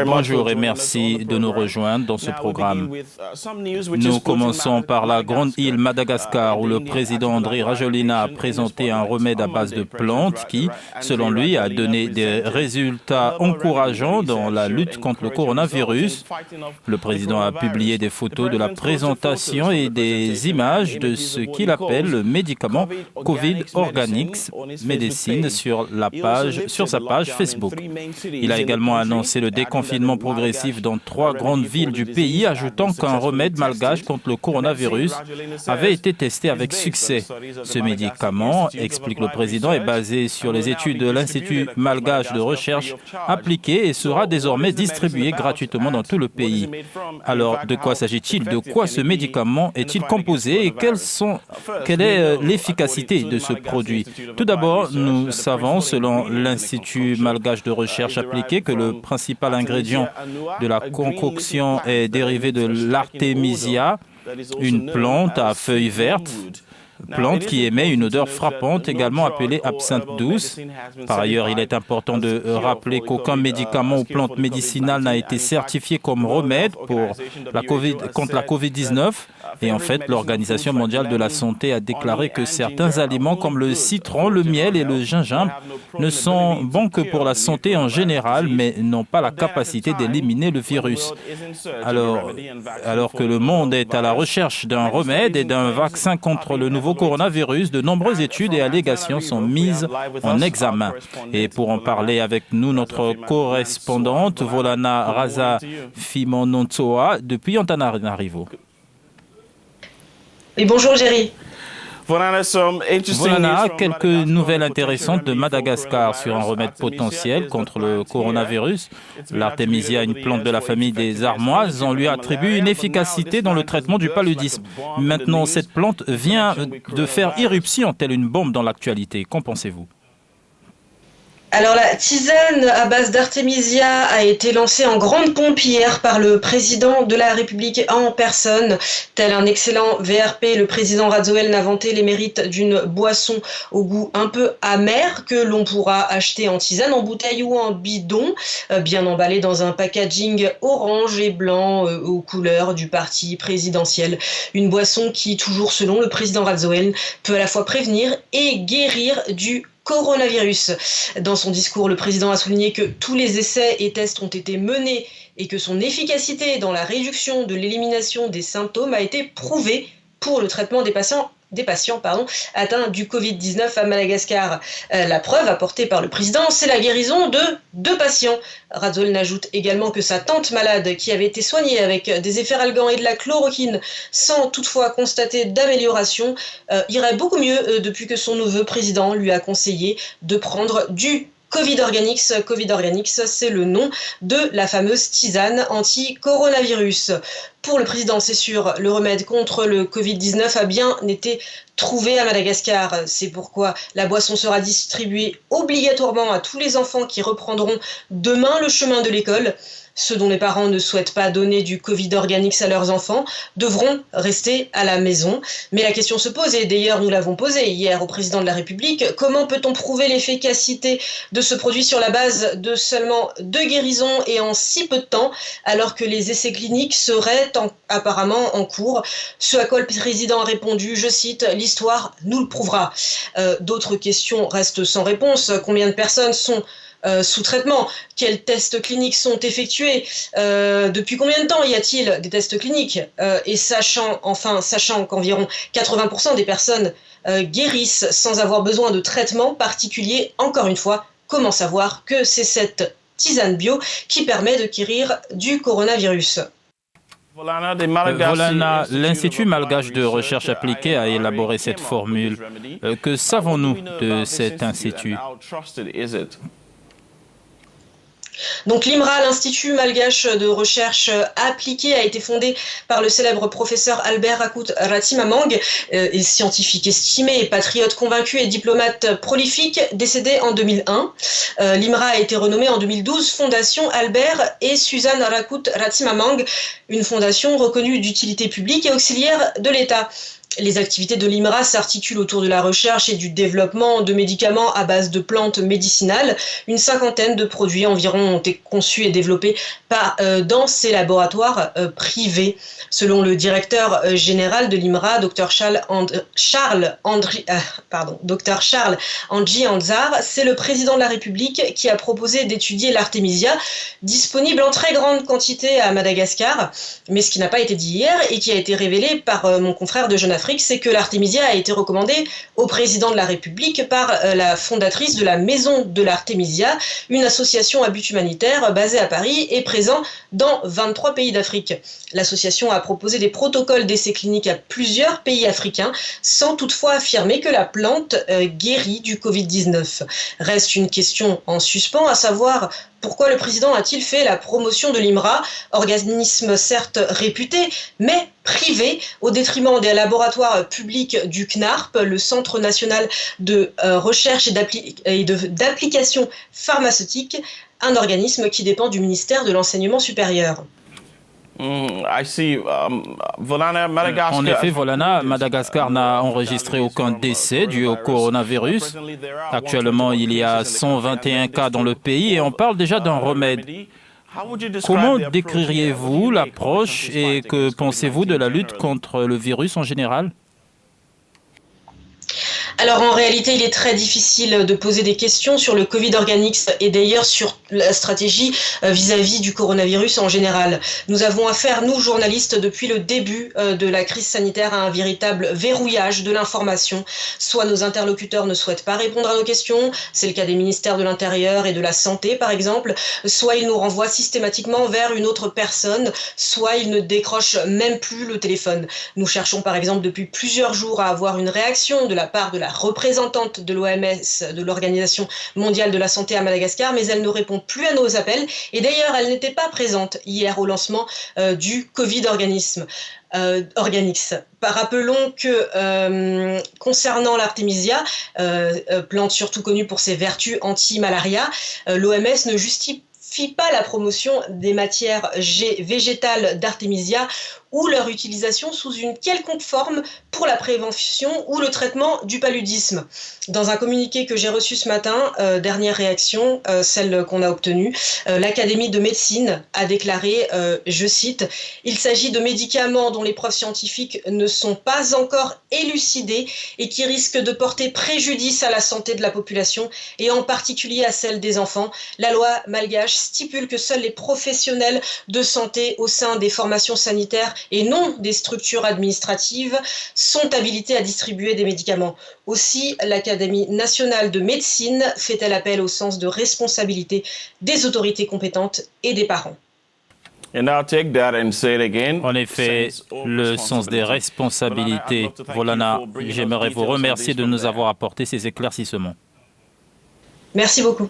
Bonjour et merci de nous rejoindre dans ce programme. Nous commençons par la grande île Madagascar où le président Andry Rajoelina a présenté un remède à base de plantes qui, selon lui, a donné des résultats encourageants dans la lutte contre le coronavirus. Le président a publié des photos de la présentation et des images de ce qu'il appelle le médicament Covid Organics Medicine sur sa page Facebook. Il a également annoncé le déconfinement progressif dans 3 grandes villes du pays, ajoutant qu'un remède malgache contre le coronavirus avait été testé avec succès. Ce médicament, explique le président, est basé sur les études de l'Institut malgache de recherche appliquée et sera désormais distribué gratuitement dans tout le pays. Alors, de quoi s'agit-il? De quoi ce médicament est-il composé et quelle est l'efficacité de ce produit? Tout d'abord, nous savons, selon l'Institut malgache de recherche appliquée, que le principal ingrédient de la concoction est dérivé de l'artémisia, une plante à feuilles vertes, plante qui émet une odeur frappante, également appelée absinthe douce. Par ailleurs, il est important de rappeler qu'aucun médicament ou plante médicinale n'a été certifié comme remède contre la COVID-19. Et en fait, l'Organisation mondiale de la santé a déclaré que certains aliments comme le citron, le miel et le gingembre ne sont bons que pour la santé en général, mais n'ont pas la capacité d'éliminer le virus. Alors que le monde est à la recherche d'un remède et d'un vaccin contre le nouveau coronavirus, de nombreuses études et allégations sont mises en examen. Et pour en parler avec nous, notre correspondante, Volana Raza-Fimononsoa, depuis Antananarivo. Et bonjour Jerry. Volana, quelques nouvelles intéressantes de Madagascar sur un remède potentiel contre le coronavirus. L'artémisia, une plante de la famille des armoises, on lui attribue une efficacité dans le traitement du paludisme. Maintenant, cette plante vient de faire irruption telle une bombe dans l'actualité. Qu'en pensez-vous ? Alors la tisane à base d'artémisia a été lancée en grande pompe hier par le président de la République en personne. Tel un excellent VRP, le président Rajoelina n'a vanté les mérites d'une boisson au goût un peu amer que l'on pourra acheter en tisane, en bouteille ou en bidon, bien emballée dans un packaging orange et blanc aux couleurs du parti présidentiel. Une boisson qui, toujours selon le président Rajoelina, peut à la fois prévenir et guérir du coronavirus. Dans son discours, le président a souligné que tous les essais et tests ont été menés et que son efficacité dans la réduction de l'élimination des symptômes a été prouvée pour le traitement des patients atteints du Covid-19 à Madagascar. La preuve apportée par le président, c'est la guérison de 2 patients. Rajoelina ajoute également que sa tante malade, qui avait été soignée avec des efferalgans et de la chloroquine, sans toutefois constater d'amélioration, irait beaucoup mieux depuis que son neveu président lui a conseillé de prendre du Covid Organics. Covid Organics, c'est le nom de la fameuse tisane anti-coronavirus. Pour le président, c'est sûr, le remède contre le Covid-19 a bien été trouvé à Madagascar. C'est pourquoi la boisson sera distribuée obligatoirement à tous les enfants qui reprendront demain le chemin de l'école. Ceux dont les parents ne souhaitent pas donner du Covid Organics à leurs enfants devront rester à la maison. Mais la question se pose, et d'ailleurs nous l'avons posée hier au président de la République, comment peut-on prouver l'efficacité de ce produit sur la base de seulement 2 guérisons et en si peu de temps, alors que les essais cliniques seraient apparemment en cours? Ce à quoi le président a répondu, je cite, « L'histoire nous le prouvera ». D'autres questions restent sans réponse. Combien de personnes sont sous traitement? Quels tests cliniques sont effectués? Depuis combien de temps y a-t-il des tests cliniques? Et sachant qu'environ 80% des personnes guérissent sans avoir besoin de traitement particulier, encore une fois, comment savoir que c'est cette tisane bio qui permet de guérir du coronavirus? Volana, l'Institut malgache de recherche appliquée a élaboré cette formule. Que savons-nous de cet institut? Donc l'IMRA, l'Institut malgache de recherche appliquée, a été fondé par le célèbre professeur Albert Rakut Ratimamang, scientifique estimé, patriote convaincu et diplomate prolifique, décédé en 2001. L'IMRA a été renommée en 2012 Fondation Albert et Suzanne Rakut Ratimamang, une fondation reconnue d'utilité publique et auxiliaire de l'État. Les activités de l'IMRA s'articulent autour de la recherche et du développement de médicaments à base de plantes médicinales. Une cinquantaine de produits environ ont été conçus et développés dans ces laboratoires privés. Selon le directeur général de l'IMRA, Dr Charles Andji Anzar, c'est le président de la République qui a proposé d'étudier l'artémisia, disponible en très grande quantité à Madagascar. Mais ce qui n'a pas été dit hier et qui a été révélé par mon confrère de Jeune Afrique, c'est que l'artémisia a été recommandée au président de la République par la fondatrice de la Maison de l'Artémisia, une association à but humanitaire basée à Paris et présent dans 23 pays d'Afrique. L'association a proposé des protocoles d'essais cliniques à plusieurs pays africains, sans toutefois affirmer que la plante guérit du Covid-19. Reste une question en suspens, à savoir pourquoi le président a-t-il fait la promotion de l'IMRA, organisme certes réputé, mais privé, au détriment des laboratoires publics du CNARP, le Centre national de recherche et d'application pharmaceutique, un organisme qui dépend du ministère de l'Enseignement supérieur. En effet, Volana, Madagascar n'a enregistré aucun décès dû au coronavirus. Actuellement, il y a 121 cas dans le pays et on parle déjà d'un remède. Comment décririez-vous l'approche et que pensez-vous de la lutte contre le virus en général ? Alors en réalité, il est très difficile de poser des questions sur le Covid Organics et d'ailleurs sur la stratégie vis-à-vis du coronavirus en général. Nous avons affaire, nous journalistes, depuis le début de la crise sanitaire à un véritable verrouillage de l'information. Soit nos interlocuteurs ne souhaitent pas répondre à nos questions, c'est le cas des ministères de l'Intérieur et de la Santé par exemple, soit ils nous renvoient systématiquement vers une autre personne, soit ils ne décrochent même plus le téléphone. Nous cherchons par exemple depuis plusieurs jours à avoir une réaction de la part de la représentante de l'OMS, de l'Organisation mondiale de la santé à Madagascar, mais elle ne répond plus à nos appels. Et d'ailleurs, elle n'était pas présente hier au lancement du Covid Organics. Rappelons que concernant l'artémisia, plante surtout connue pour ses vertus anti-malaria, l'OMS ne justifie pas la promotion des matières végétales d'artémisia ou leur utilisation sous une quelconque forme pour la prévention ou le traitement du paludisme. Dans un communiqué que j'ai reçu ce matin, dernière réaction, celle qu'on a obtenue, l'Académie de médecine a déclaré, je cite, « Il s'agit de médicaments dont les preuves scientifiques ne sont pas encore élucidées et qui risquent de porter préjudice à la santé de la population et en particulier à celle des enfants. La loi malgache stipule que seuls les professionnels de santé au sein des formations sanitaires et non des structures administratives sont habilités à distribuer des médicaments. Aussi, l'Académie nationale de médecine fait-elle appel au sens de responsabilité des autorités compétentes et des parents. » En effet, le sens des responsabilités. Volana, j'aimerais vous remercier de nous avoir apporté ces éclaircissements. Merci beaucoup.